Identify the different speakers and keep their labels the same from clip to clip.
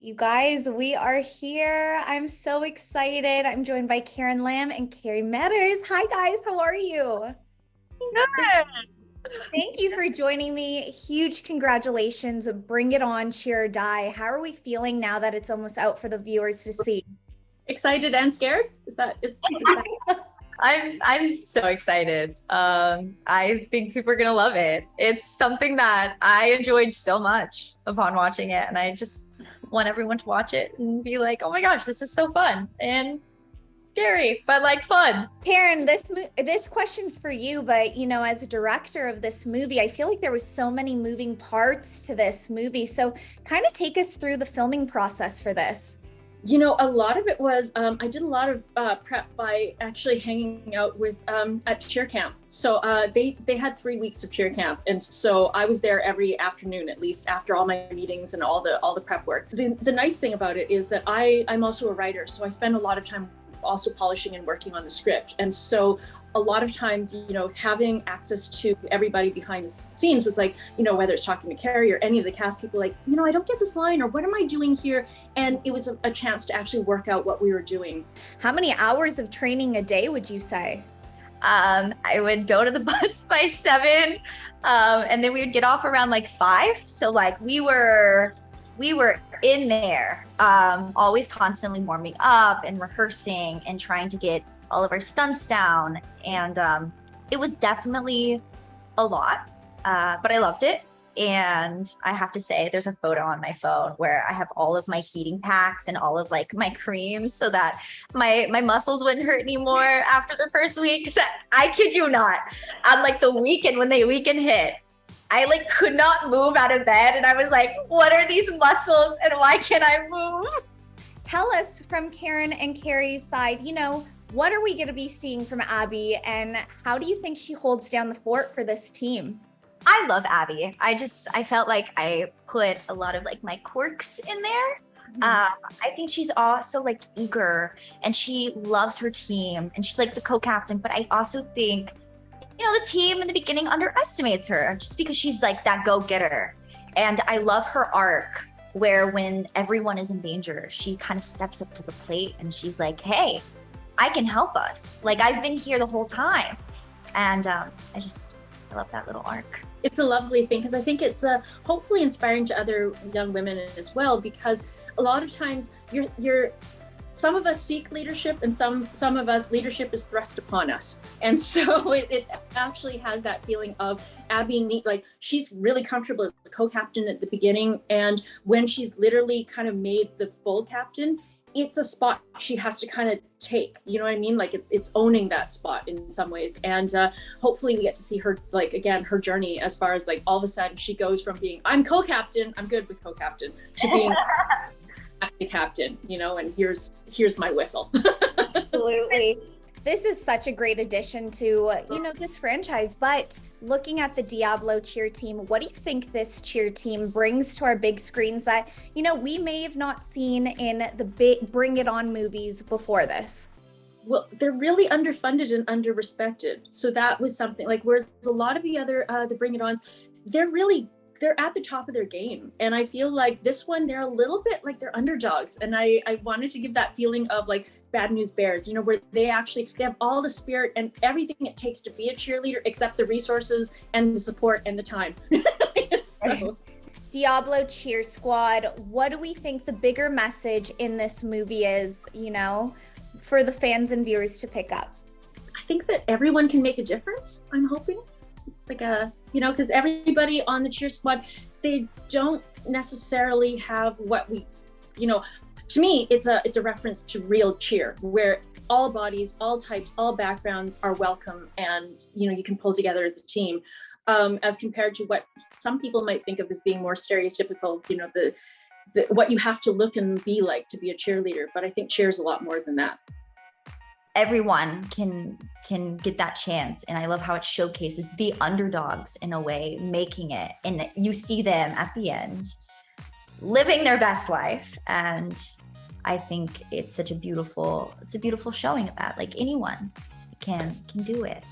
Speaker 1: You guys, we are here. I'm so excited. I'm joined by Karen Lamb and Kerri Medders. Hi, guys. How are you?
Speaker 2: Good.
Speaker 1: Thank you for joining me. Huge congratulations. Bring it on, Cheer or Die. How are we feeling now that it's almost out for the viewers to see?
Speaker 2: Excited and scared? Is that
Speaker 3: I'm so excited. I think people are gonna love it. It's something that I enjoyed so much upon watching it, and I just want everyone to watch it and be like, "Oh my gosh, this is so fun and scary, but like fun."
Speaker 1: Karen, this question's for you, but as a director of this movie, I feel like there was so many moving parts to this movie. So, kind of take us through the filming process for this.
Speaker 2: a lot of it was I did a lot of prep by actually hanging out with at cheer camp. So they had 3 weeks of cheer camp, and so I was there every afternoon at least after all my meetings and all the prep work. The nice thing about it is that I'm also a writer, so I spend a lot of time also polishing and working on the script. And so a lot of times, having access to everybody behind the scenes was like, whether it's talking to Kerri or any of the cast people, like, I don't get this line, or what am I doing here? And it was a chance to actually work out what we were doing.
Speaker 1: How many hours of training a day would you say?
Speaker 3: I would go to the bus by 7, and then we would get off around like 5. So like we were in there, always constantly warming up and rehearsing and trying to get all of our stunts down. And it was definitely a lot, but I loved it. And I have to say, there's a photo on my phone where I have all of my heating packs and all of like my creams so that my muscles wouldn't hurt anymore after the first week. 'Cause I kid you not, on like the weekend when the weekend hit, I like could not move out of bed, and I was like, what are these muscles and why can't I move?
Speaker 1: Tell us from Karen and Kerri's side, what are we going to be seeing from Abby, and how do you think she holds down the fort for this team?
Speaker 3: I love Abby. I felt like I put a lot of like my quirks in there. I think she's also like eager and she loves her team and she's like the co-captain, but I also think the team in the beginning underestimates her just because she's like that go-getter. And I love her arc where when everyone is in danger, she kind of steps up to the plate and she's like, hey, I can help us. Like, I've been here the whole time. And I love that little arc.
Speaker 2: It's a lovely thing because I think it's hopefully inspiring to other young women as well, because a lot of times you're some of us seek leadership, and some of us leadership is thrust upon us. And so it actually has that feeling of Abby, like she's really comfortable as co-captain at the beginning, and when she's literally kind of made the full captain, it's a spot she has to kind of take, you know what I mean? Like it's owning that spot in some ways. And hopefully we get to see her, like, again, her journey as far as like all of a sudden she goes from being, I'm co-captain, I'm good with co-captain, to being the captain, and here's my whistle.
Speaker 1: Absolutely. This is such a great addition to, this franchise. But looking at the Diablo cheer team, what do you think this cheer team brings to our big screens that, we may have not seen in the big Bring It On movies before this?
Speaker 2: Well, they're really underfunded and underrespected. So that was something like, whereas a lot of the other, the Bring It Ons, they're at the top of their game. And I feel like this one, they're a little bit like they're underdogs. And I wanted to give that feeling of like Bad News Bears, where they have all the spirit and everything it takes to be a cheerleader, except the resources and the support and the time. So.
Speaker 1: Diablo Cheer Squad, what do we think the bigger message in this movie is, for the fans and viewers to pick up?
Speaker 2: I think that everyone can make a difference, I'm hoping. It's like because everybody on the cheer squad, they don't necessarily have what we, to me, it's a reference to real cheer, where all bodies, all types, all backgrounds are welcome, and you can pull together as a team, as compared to what some people might think of as being more stereotypical, the what you have to look and be like to be a cheerleader. But I think cheer is a lot more than that.
Speaker 3: Everyone can get that chance, and I love how it showcases the underdogs in a way, making it, and you see them at the end living their best life. And I think it's a beautiful showing of that. Like, anyone can do it.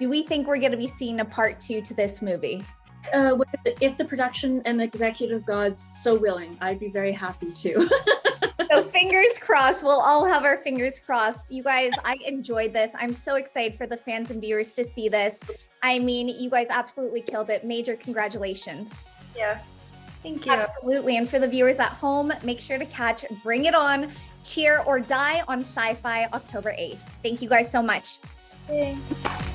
Speaker 1: Do we think we're going to be seeing a part 2 to this movie?
Speaker 2: If the production and executive gods so willing, I'd be very happy to.
Speaker 1: So fingers crossed. We'll all have our fingers crossed. You guys, I enjoyed this. I'm so excited for the fans and viewers to see this. I mean, you guys absolutely killed it. Major congratulations.
Speaker 3: Yeah. Thank you.
Speaker 1: Absolutely. And for the viewers at home, make sure to catch Bring It On, Cheer or Die on SYFY October 8th. Thank you guys so much.
Speaker 3: Thanks.